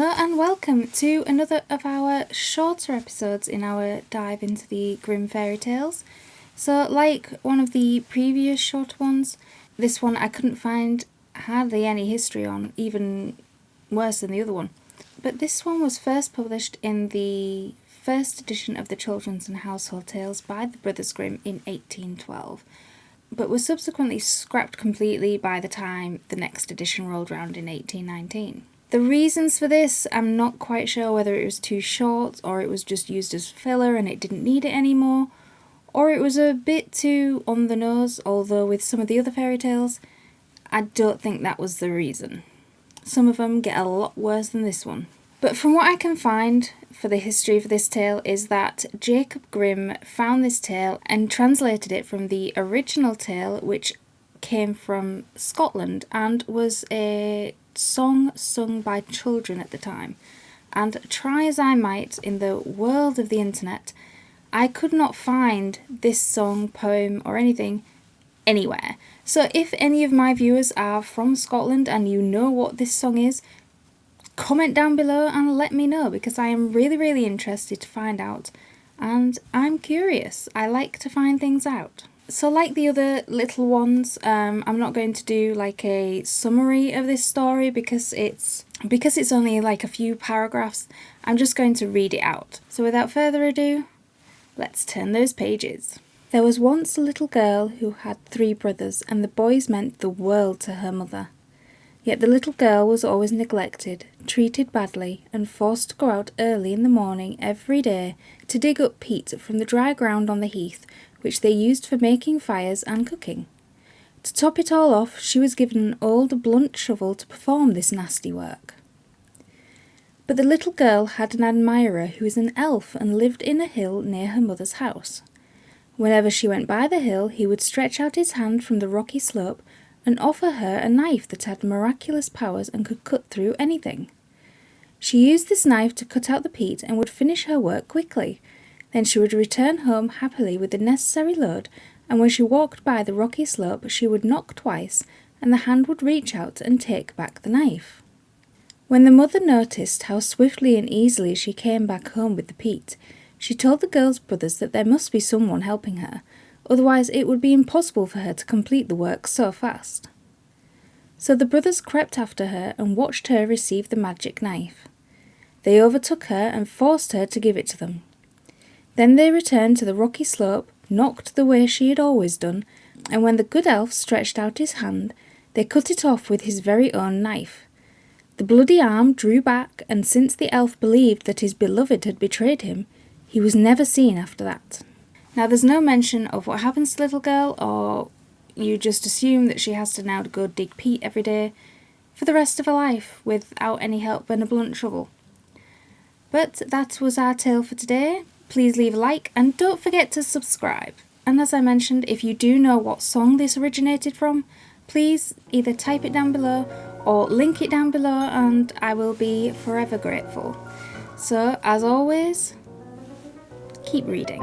Hello and welcome to another of our shorter episodes in our dive into the Grimm fairy tales. So like one of the previous short ones, this one I couldn't find hardly any history on, even worse than the other one. But this one was first published in the first edition of the Children's and Household Tales by the Brothers Grimm in 1812, but was subsequently scrapped completely by the time the next edition rolled around in 1819. The reasons for this, I'm not quite sure whether it was too short, or it was just used as filler and it didn't need it anymore, or it was a bit too on the nose, although with some of the other fairy tales, I don't think that was the reason. Some of them get a lot worse than this one. But from what I can find for the history of this tale is that Jacob Grimm found this tale and translated it from the original tale, which came from Scotland and was a song sung by children at the time. And try as I might in the world of the internet, I could not find this song, poem or anything anywhere. So if any of my viewers are from Scotland and you know what this song is, comment down below and let me know, because I am really interested to find out, and I'm curious. I like to find things out. So like the other little ones, I'm not going to do like a summary of this story because it's only like a few paragraphs. I'm just going to read it out. So without further ado, let's turn those pages. There was once a little girl who had 3 brothers, and the boys meant the world to her mother. Yet the little girl was always neglected, treated badly, and forced to go out early in the morning every day to dig up peat from the dry ground on the heath, which they used for making fires and cooking. To top it all off, she was given an old blunt shovel to perform this nasty work. But the little girl had an admirer who was an elf and lived in a hill near her mother's house. Whenever she went by the hill, he would stretch out his hand from the rocky slope and offer her a knife that had miraculous powers and could cut through anything. She used this knife to cut out the peat and would finish her work quickly. Then she would return home happily with the necessary load, and when she walked by the rocky slope she would knock twice, and the hand would reach out and take back the knife. When the mother noticed how swiftly and easily she came back home with the peat, she told the girl's brothers that there must be someone helping her, otherwise it would be impossible for her to complete the work so fast. So the brothers crept after her and watched her receive the magic knife. They overtook her and forced her to give it to them. Then they returned to the rocky slope, knocked the way she had always done, and when the good elf stretched out his hand, they cut it off with his very own knife. The bloody arm drew back, and since the elf believed that his beloved had betrayed him, he was never seen after that. Now there's no mention of what happens to the little girl, or you just assume that she has to now go dig peat every day for the rest of her life without any help and a blunt shovel. But that was our tale for today. Please leave a like and don't forget to subscribe. And as I mentioned, if you do know what song this originated from, please either type it down below or link it down below, and I will be forever grateful. So as always, keep reading.